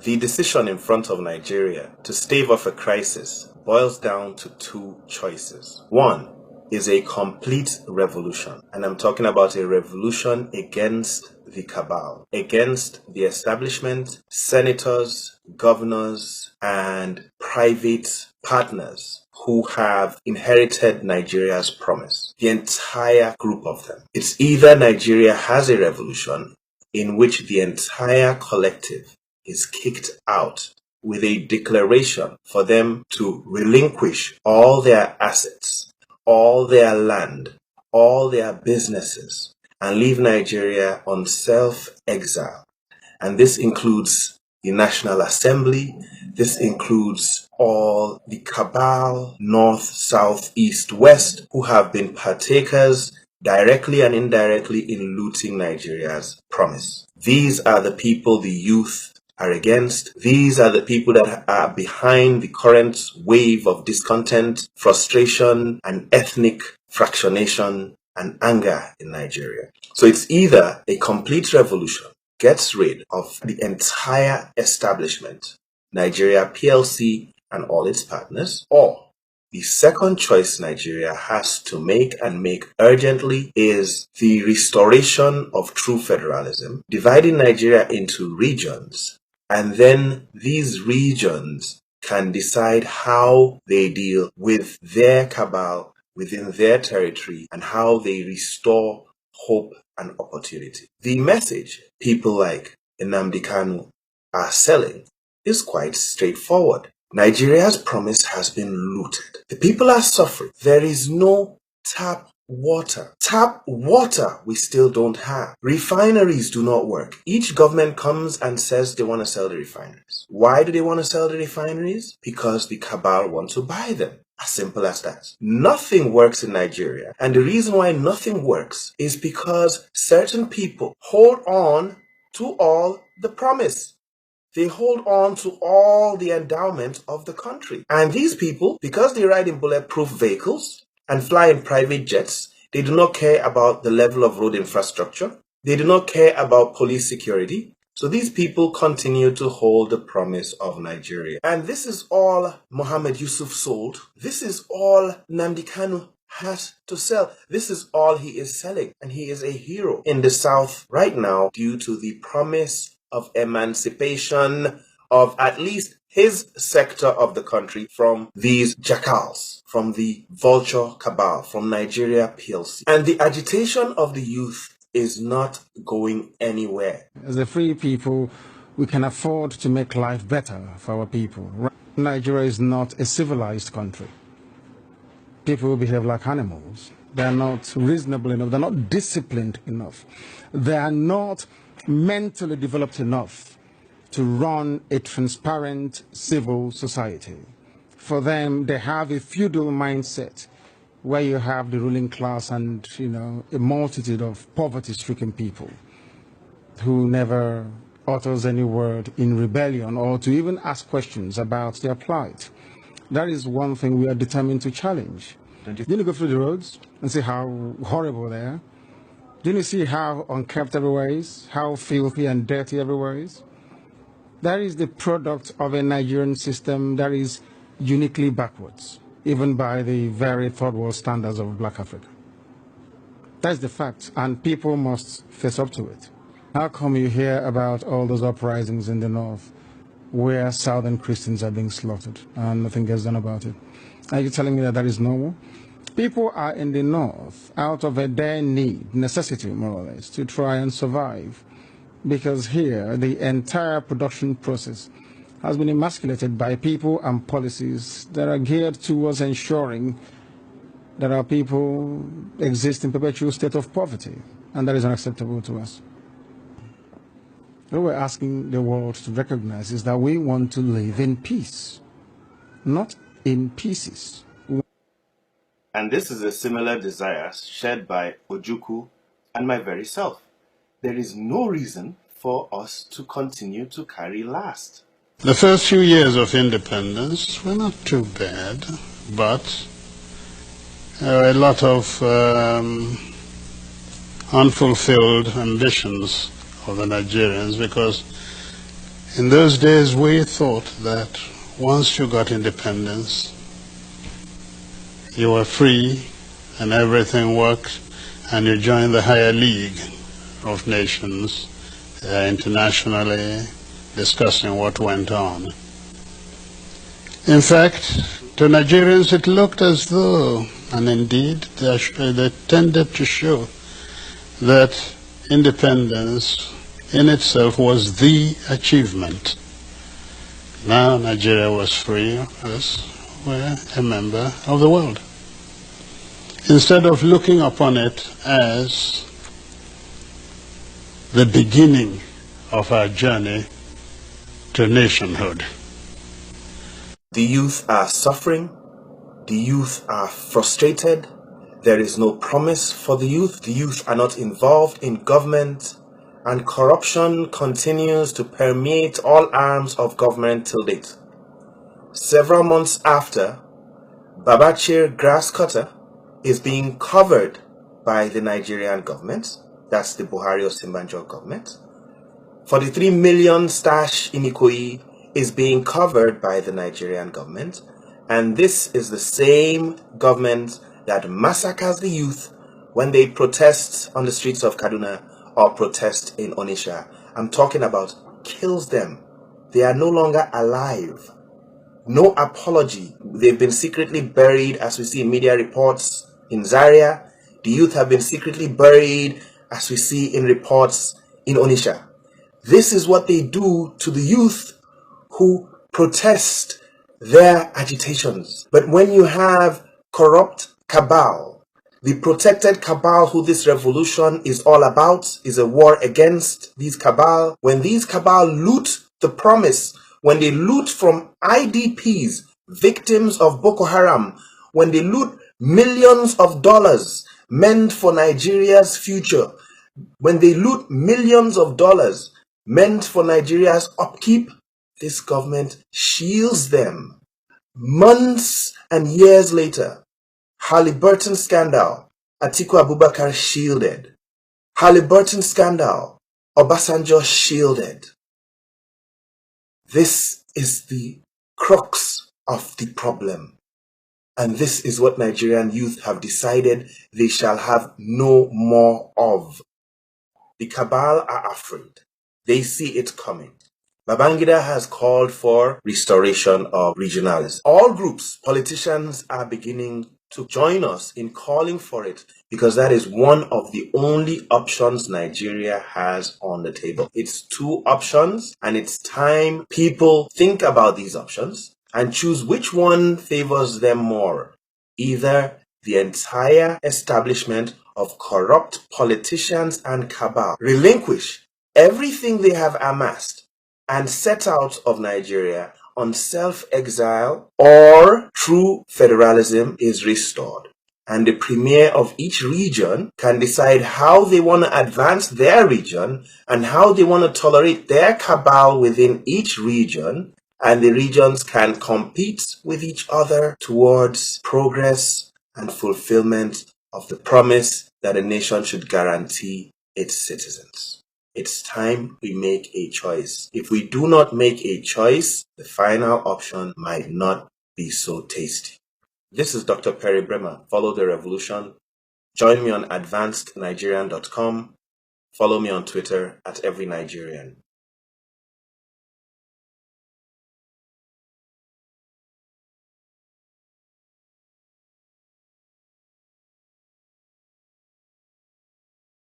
The decision in front of Nigeria to stave off a crisis boils down to two choices. One is a complete revolution, and I'm talking about a revolution against the cabal, against the establishment, senators, governors, and private partners who have inherited Nigeria's promise. The entire group of them. It's either Nigeria has a revolution in which the entire collective is kicked out with a declaration for them to relinquish all their assets, all their land, all their businesses, and leave Nigeria on self-exile. And this includes the National Assembly. This includes all the cabal, north, south, east, west, who have been partakers directly and indirectly in looting Nigeria's promise. These are the people the youth are against. These are the people that are behind the current wave of discontent, frustration, and ethnic fractionation and anger in Nigeria. So it's either a complete revolution gets rid of the entire establishment, Nigeria PLC and all its partners, or the second choice Nigeria has to make, and make urgently, is the restoration of true federalism, dividing Nigeria into regions, and then these regions can decide how they deal with their cabal within their territory and how they restore hope and opportunity. The message people like Nnamdi Kanu are selling is quite straightforward. Nigeria's promise has been looted. The people are suffering. There is no tap water. Tap water we still don't have. Refineries do not work. Each government comes and says they want to sell the refineries. Why do they want to sell the refineries? Because the cabal want to buy them. As simple as that. Nothing works in Nigeria. And the reason why nothing works is because certain people hold on to all the promise. They hold on to all the endowment of the country. And these people, because they ride in bulletproof vehicles and fly in private jets, they do not care about the level of road infrastructure. They do not care about police security. So these people continue to hold the promise of Nigeria. And this is all Mohammed Yusuf sold. This is all Nnamdi Kanu has to sell. This is all he is selling. And he is a hero in the South right now due to the promise of emancipation of at least his sector of the country from these jackals, from the vulture cabal, from Nigeria PLC. And the agitation of the youth is not going anywhere. As a free people, we can afford to make life better for our people. Nigeria is not a civilized country. People behave like animals. They are not reasonable enough. They are not disciplined enough. They are not mentally developed enough to run a transparent civil society. For them, they have a feudal mindset where you have the ruling class and, a multitude of poverty-stricken people who never utters any word in rebellion or to even ask questions about their plight. That is one thing we are determined to challenge. Didn't you go through the roads and see how horrible they are? Didn't you see how unkept everywhere is? How filthy and dirty everywhere is? That is the product of a Nigerian system that is uniquely backwards, even by the very third world standards of Black Africa. That's the fact, and people must face up to it. How come you hear about all those uprisings in the north where southern Christians are being slaughtered and nothing gets done about it? Are you telling me that that is normal? People are in the north out of a dire need, necessity more or less, to try and survive. Because here, the entire production process has been emasculated by people and policies that are geared towards ensuring that our people exist in perpetual state of poverty, and that is unacceptable to us. What we're asking the world to recognize is that we want to live in peace, not in pieces. And this is a similar desire shared by Ojukwu and my very self. There is no reason for us to continue to carry last. The first few years of independence were not too bad, but there were a lot of unfulfilled ambitions of the Nigerians, because In those days, we thought that once you got independence, you were free and everything worked, and you joined the higher league of nations internationally discussing what went on. In fact, to Nigerians it looked as though, and indeed they tended to show, that independence in itself was the achievement. Now Nigeria was free, as we're a member of the world. Instead of looking upon it as the beginning of our journey to nationhood. The youth are suffering. The youth are frustrated. There is no promise for the youth. The youth are not involved in government, and corruption continues to permeate all arms of government till date. Several months after, Babachir grass cutter is being covered by the Nigerian government. That's the Buhari Osinbajo government. 43 million stash in Ikoyi is being covered by the Nigerian government. And this is the same government that massacres the youth when they protest on the streets of Kaduna or protest in Onitsha. I'm talking about kills them. They are no longer alive. No apology. They've been secretly buried, as we see in media reports in Zaria. The youth have been secretly buried, as we see in reports in Onitsha. This is what they do to the youth who protest their agitations. But when you have corrupt cabal, the protected cabal who this revolution is all about, is a war against these cabal. When these cabal loot the promise, when they loot from IDPs, victims of Boko Haram, when they loot millions of dollars meant for Nigeria's future, when they loot millions of dollars meant for Nigeria's upkeep, this government shields them. Months and years later, Halliburton scandal, Atiku Abubakar shielded. Halliburton scandal, Obasanjo shielded. This is the crux of the problem. And this is what Nigerian youth have decided they shall have no more of. The cabal are afraid. They see it coming. Babangida has called for restoration of regionalism. All groups, politicians are beginning to join us in calling for it, because that is one of the only options Nigeria has on the table. It's two options, and it's time people think about these options and choose which one favors them more. Either the entire establishment of corrupt politicians and cabal relinquish everything they have amassed and set out of Nigeria on self-exile, or true federalism is restored. And the premier of each region can decide how they want to advance their region and how they want to tolerate their cabal within each region, and the regions can compete with each other towards progress and fulfillment of the promise that a nation should guarantee its citizens. It's time we make a choice. If we do not make a choice, the final option might not be so tasty. This is Dr. Perry Bremer. Follow the revolution. Join me on advancednigerian.com. Follow me on Twitter @EveryNigerian.